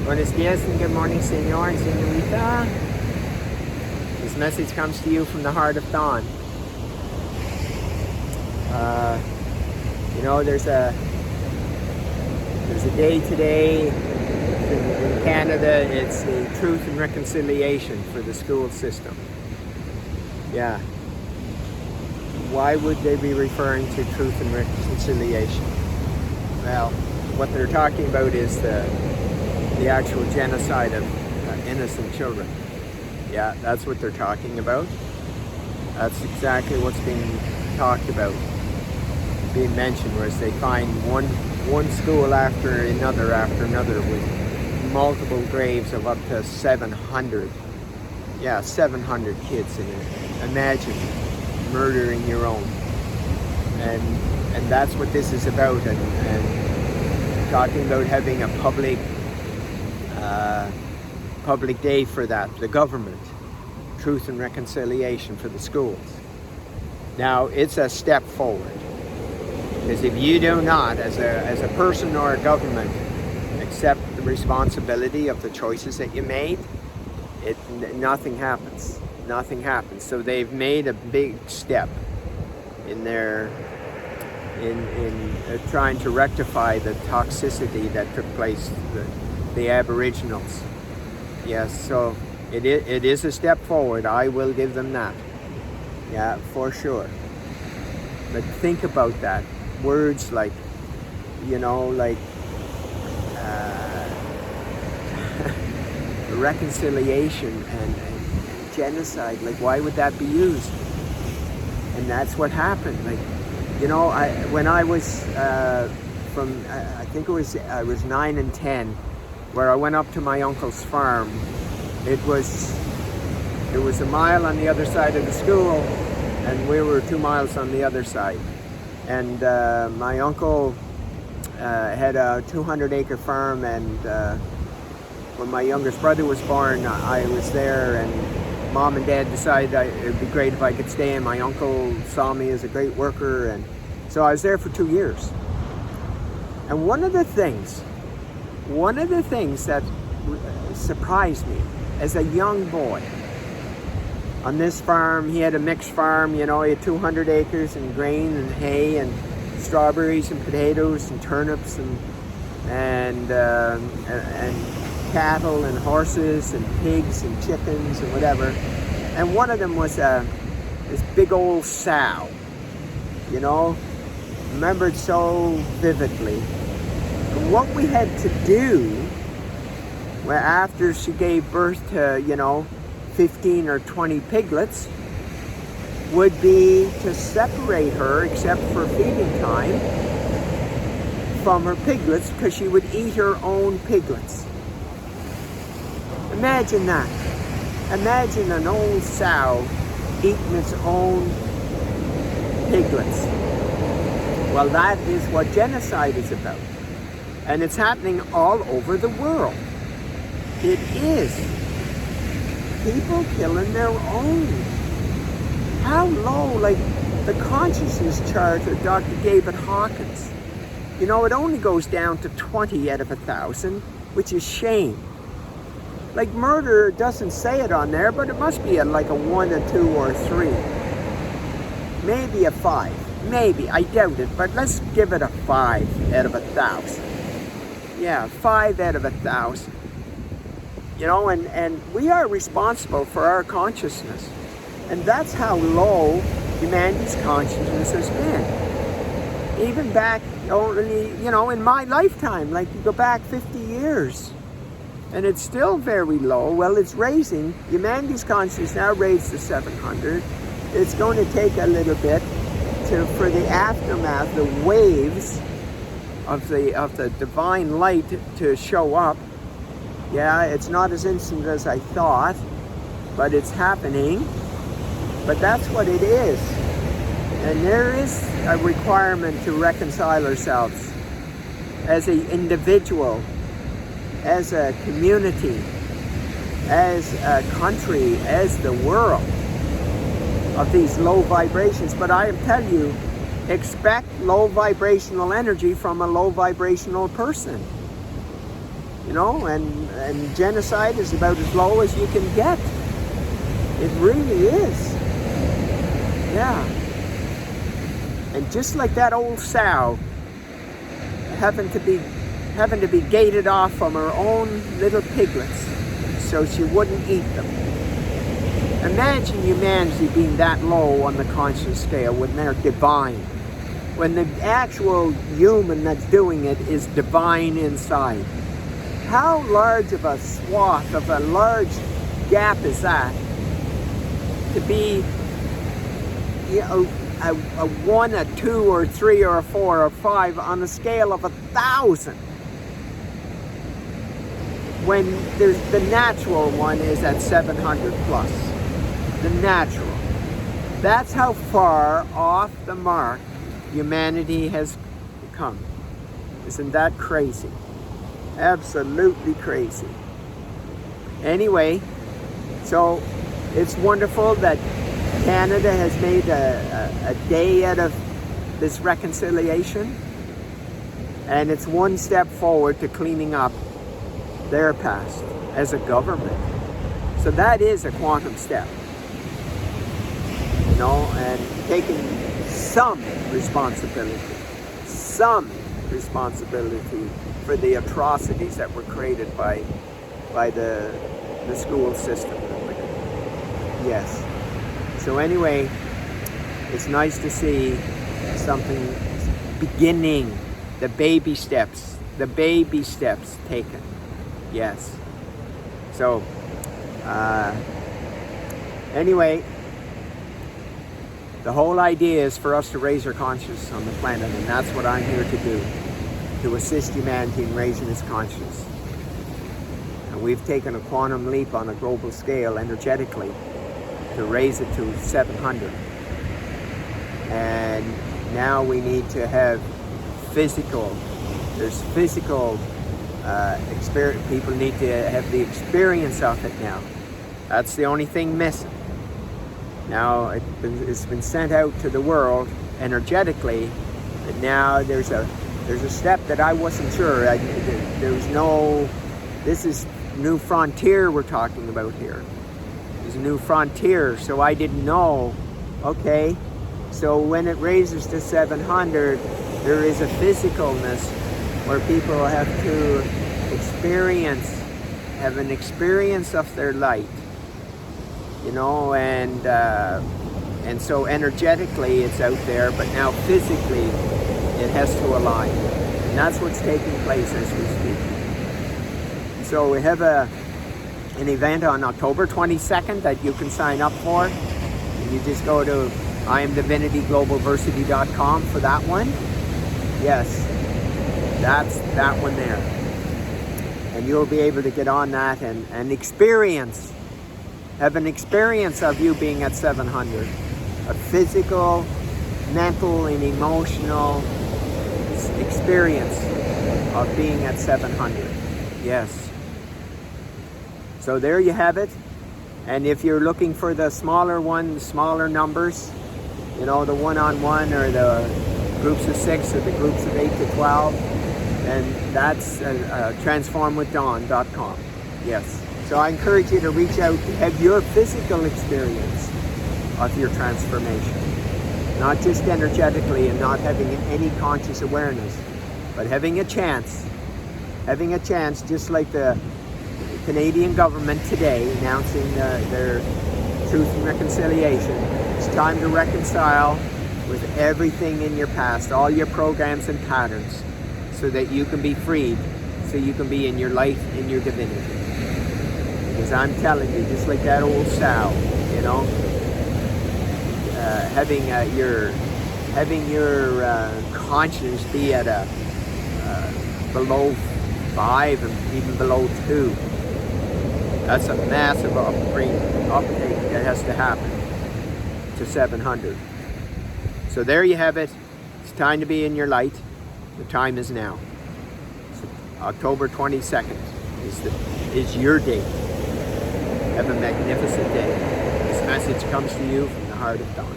Buenos dias and good morning, senor and senorita. This message comes to you from the heart of DONN. There's a day today in Canada. It's the Truth and Reconciliation for the school system. Yeah. Why would they be referring to Truth and Reconciliation? Well, what they're talking about is the actual genocide of innocent children. Yeah, that's what they're talking about. That's exactly what's being talked about, being mentioned, whereas they find one school after another with multiple graves of up to 700. Yeah, 700 kids in it. Imagine murdering your own. And that's what this is about, and talking about having a public day for that, the government, Truth and Reconciliation for the schools. Now, it's a step forward, because if you do not, as a person or a government, accept the responsibility of the choices that you made, nothing happens. Nothing happens. So they've made a big step in trying to rectify the toxicity that took place the Aboriginals. Yes, so it is a step forward. I will give them that. Yeah, for sure. But think about that. Words like, reconciliation and genocide. Like, why would that be used? And that's what happened. When I was I was 9 and 10, where I went up to my uncle's farm. It was a mile on the other side of the school, and we were 2 miles on the other side. And my uncle had a 200-acre farm, and when my youngest brother was born, I was there, and Mom and Dad decided it'd be great if I could stay, and my uncle saw me as a great worker, and so I was there for 2 years. And one of the things that surprised me as a young boy, on this farm, he had a mixed farm, he had 200 acres and grain and hay and strawberries and potatoes and turnips and cattle and horses and pigs and chickens and whatever. And one of them was this big old sow, remembered so vividly. And what we had to do, after she gave birth to, 15 or 20 piglets, would be to separate her, except for feeding time, from her piglets, because she would eat her own piglets. Imagine that. Imagine an old sow eating its own piglets. Well, that is what genocide is about. And it's happening all over the world. It is. People killing their own. How low, the consciousness chart of Dr. David Hawkins. It only goes down to 20 out of 1,000, which is shame. Murder doesn't say it on there, but it must be a 1, a 2, or a 3. Maybe a 5. Maybe. I doubt it, but let's give it a 5 out of 1,000. Yeah, 5 out of 1,000. And we are responsible for our consciousness. And that's how low humanity's consciousness has been. Even back, in my lifetime, you go back 50 years. And it's still very low. Well, it's raising. Humanity's consciousness now raised to 700. It's going to take a little bit for the aftermath, the waves of the divine light to show up. Yeah, it's not as instant as I thought, but it's happening. But that's what it is. And there is a requirement to reconcile ourselves as an individual, as a community, as a country, as the world, of these low vibrations. But I tell you, expect low vibrational energy from a low vibrational person. you know, and genocide is about as low as you can get. It really is. Yeah. And just like that old sow having to be gated off from her own little piglets so she wouldn't eat them. Imagine humanity being that low on the conscious scale when they're divine. When the actual human that's doing it is divine inside. How large of a swath, of a large gap is that? To be, you know, a 1, a 2, or 3, or a 4, or 5 on a scale of 1,000. When there's the natural one is at 700 plus. The natural. That's how far off the mark humanity has come. Isn't that crazy? Absolutely crazy. Anyway, so it's wonderful that Canada has made a day out of this reconciliation, and it's one step forward to cleaning up their past as a government. So that is a quantum step, you know, and taking some responsibility for the atrocities that were created by the school system. Yes. So anyway, it's nice to see something beginning, the baby steps taken. Yes. So, anyway, the whole idea is for us to raise our consciousness on the planet, and that's what I'm here to do, to assist humanity in raising its consciousness. And we've taken a quantum leap on a global scale energetically to raise it to 700. And now we need to have there's physical experience. People need to have the experience of it now. That's the only thing missing. Now it's been sent out to the world energetically, but now there's a step that I wasn't sure. This is new frontier we're talking about here. There's a new frontier, so I didn't know. Okay, so when it raises to 700, there is a physicalness where people have to have an experience of their light, you know, and so energetically it's out there, but now physically it has to align, and that's what's taking place as we speak. So we have an event on October 22nd that you can sign up for. And you just go to IamDivinityGlobalversity.com for that one. Yes, that's that one there. And you'll be able to get on that and have an experience of you being at 700. A physical, mental, and emotional experience of being at 700. Yes. So there you have it. And if you're looking for the smaller one, smaller numbers, you know, the one-on-one or the groups of 6 or the groups of 8 to 12, then that's transformwithdonn.com. Yes. So I encourage you to reach out to have your physical experience of your transformation. Not just energetically and not having any conscious awareness, but having a chance, just like the Canadian government today announcing their Truth and Reconciliation. It's time to reconcile with everything in your past, all your programs and patterns, so that you can be freed, so you can be in your light, in your divinity. Because I'm telling you, just like that old sow, you know, having your conscience be at a below 5 and even below 2. That's a massive uptake that has to happen to 700. So there you have it. It's time to be in your light. The time is now. So October 22nd is your date. Have a magnificent day. This message comes to you from the heart of Dawn.